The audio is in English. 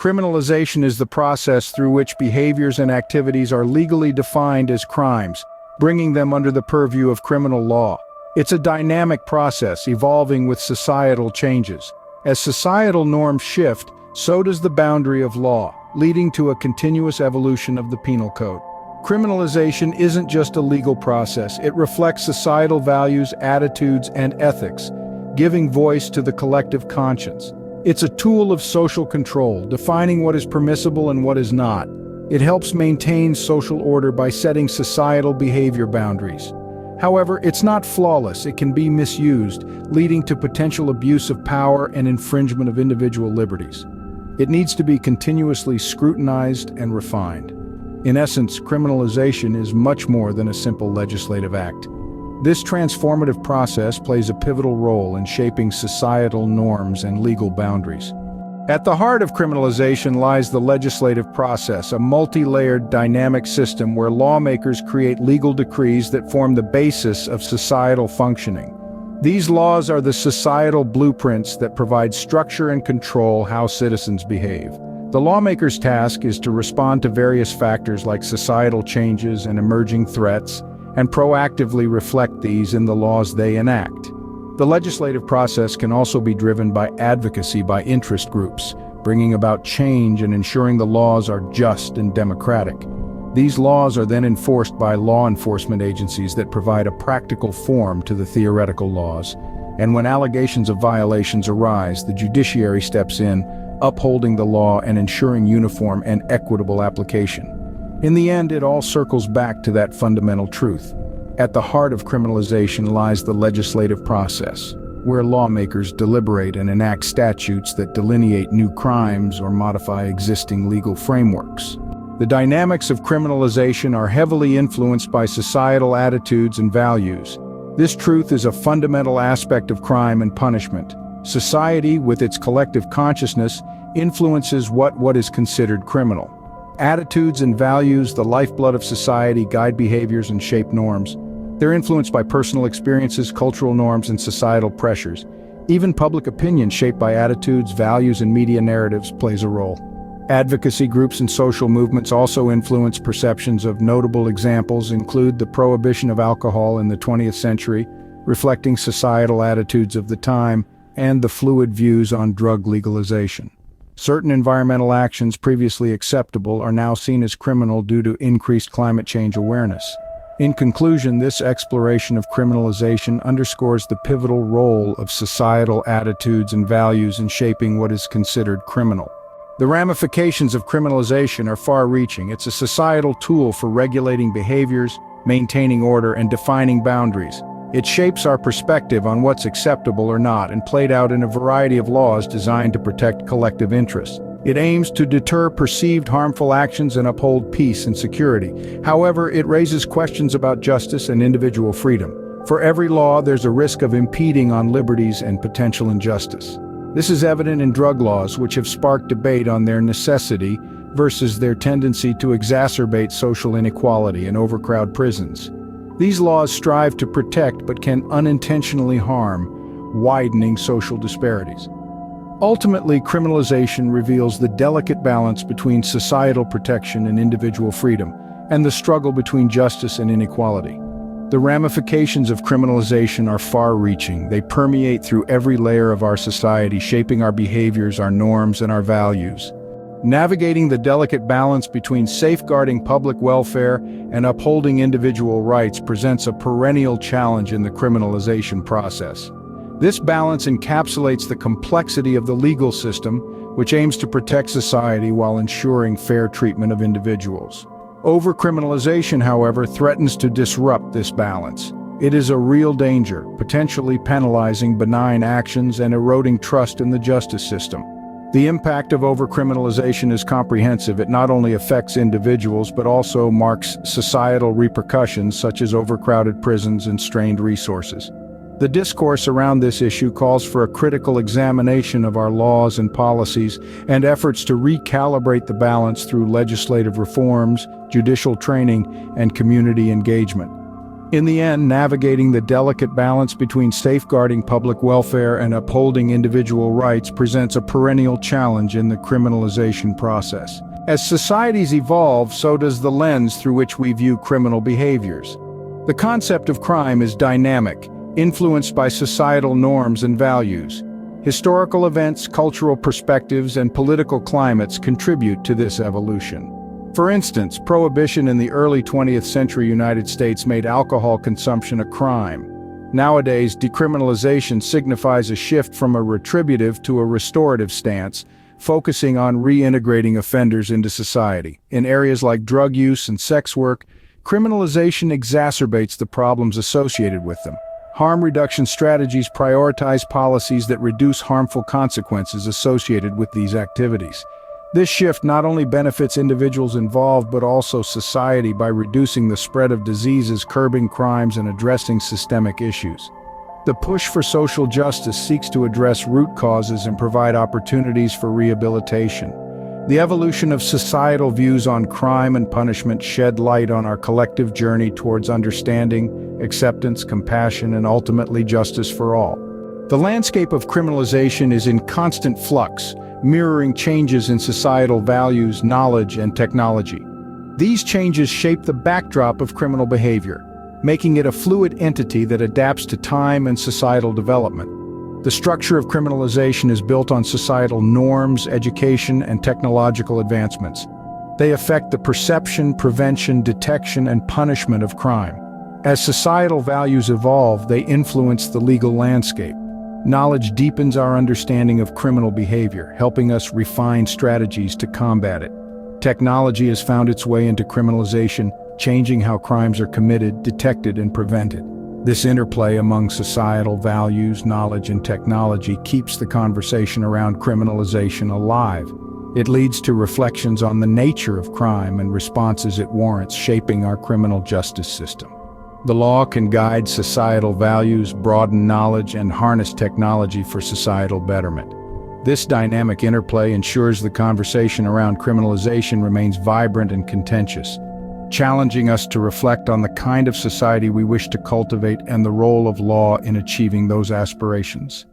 Criminalization is the process through which behaviors and activities are legally defined as crimes, bringing them under the purview of criminal law. It's a dynamic process evolving with societal changes. As societal norms shift, so does the boundary of law, leading to a continuous evolution of the penal code. Criminalization isn't just a legal process, it reflects societal values, attitudes, and ethics, giving voice to the collective conscience. It's a tool of social control, defining what is permissible and what is not. It helps maintain social order by setting societal behavior boundaries. However, it's not flawless. It can be misused, leading to potential abuse of power and infringement of individual liberties. It needs to be continuously scrutinized and refined. In essence, criminalization is much more than a simple legislative act. This transformative process plays a pivotal role in shaping societal norms and legal boundaries. At the heart of criminalization lies the legislative process, a multi-layered dynamic system where lawmakers create legal decrees that form the basis of societal functioning. These laws are the societal blueprints that provide structure and control how citizens behave. The lawmaker's task is to respond to various factors like societal changes and emerging threats, and proactively reflect these in the laws they enact. The legislative process can also be driven by advocacy by interest groups, bringing about change and ensuring the laws are just and democratic. These laws are then enforced by law enforcement agencies that provide a practical form to the theoretical laws. And when allegations of violations arise, the judiciary steps in, upholding the law and ensuring uniform and equitable application. In the end, it all circles back to that fundamental truth. At the heart of criminalization lies the legislative process, where lawmakers deliberate and enact statutes that delineate new crimes or modify existing legal frameworks. The dynamics of criminalization are heavily influenced by societal attitudes and values. This truth is a fundamental aspect of crime and punishment. Society, with its collective consciousness, influences what is considered criminal. Attitudes and values, the lifeblood of society, guide behaviors and shape norms. They're influenced by personal experiences, cultural norms, and societal pressures. Even public opinion shaped by attitudes, values, and media narratives plays a role. Advocacy groups and social movements also influence perceptions. Of notable examples include the prohibition of alcohol in the 20th century, reflecting societal attitudes of the time, and the fluid views on drug legalization. Certain environmental actions previously acceptable are now seen as criminal due to increased climate change awareness. In conclusion, this exploration of criminalization underscores the pivotal role of societal attitudes and values in shaping what is considered criminal. The ramifications of criminalization are far-reaching. It's a societal tool for regulating behaviors, maintaining order, and defining boundaries. It shapes our perspective on what's acceptable or not, and played out in a variety of laws designed to protect collective interests. It aims to deter perceived harmful actions and uphold peace and security. However, it raises questions about justice and individual freedom. For every law, there's a risk of impeding on liberties and potential injustice. This is evident in drug laws, which have sparked debate on their necessity versus their tendency to exacerbate social inequality and overcrowd prisons. These laws strive to protect but can unintentionally harm, widening social disparities. Ultimately, criminalization reveals the delicate balance between societal protection and individual freedom, and the struggle between justice and inequality. The ramifications of criminalization are far-reaching. They permeate through every layer of our society, shaping our behaviors, our norms, and our values. Navigating the delicate balance between safeguarding public welfare and upholding individual rights presents a perennial challenge in the criminalization process. This balance encapsulates the complexity of the legal system, which aims to protect society while ensuring fair treatment of individuals. Over-criminalization, however, threatens to disrupt this balance. It is a real danger, potentially penalizing benign actions and eroding trust in the justice system. The impact of over-criminalization is comprehensive. It not only affects individuals, but also marks societal repercussions such as overcrowded prisons and strained resources. The discourse around this issue calls for a critical examination of our laws and policies and efforts to recalibrate the balance through legislative reforms, judicial training, and community engagement. In the end, navigating the delicate balance between safeguarding public welfare and upholding individual rights presents a perennial challenge in the criminalization process. As societies evolve, so does the lens through which we view criminal behaviors. The concept of crime is dynamic, influenced by societal norms and values. Historical events, cultural perspectives, and political climates contribute to this evolution. For instance, prohibition in the early 20th century United States made alcohol consumption a crime. Nowadays, decriminalization signifies a shift from a retributive to a restorative stance, focusing on reintegrating offenders into society. In areas like drug use and sex work, criminalization exacerbates the problems associated with them. Harm reduction strategies prioritize policies that reduce harmful consequences associated with these activities. This shift not only benefits individuals involved but also society by reducing the spread of diseases, curbing crimes, and addressing systemic issues. The push for social justice seeks to address root causes and provide opportunities for rehabilitation. The evolution of societal views on crime and punishment shed light on our collective journey towards understanding, acceptance, compassion, and ultimately justice for all. The landscape of criminalization is in constant flux, mirroring changes in societal values, knowledge, and technology. These changes shape the backdrop of criminal behavior, making it a fluid entity that adapts to time and societal development. The structure of criminalization is built on societal norms, education, and technological advancements. They affect the perception, prevention, detection, and punishment of crime. As societal values evolve, they influence the legal landscape. Knowledge deepens our understanding of criminal behavior, helping us refine strategies to combat it. Technology has found its way into criminalization, changing how crimes are committed, detected, and prevented. This interplay among societal values, knowledge, and technology keeps the conversation around criminalization alive. It leads to reflections on the nature of crime and responses it warrants, shaping our criminal justice system. The law can guide societal values, broaden knowledge, and harness technology for societal betterment. This dynamic interplay ensures the conversation around criminalization remains vibrant and contentious, challenging us to reflect on the kind of society we wish to cultivate and the role of law in achieving those aspirations.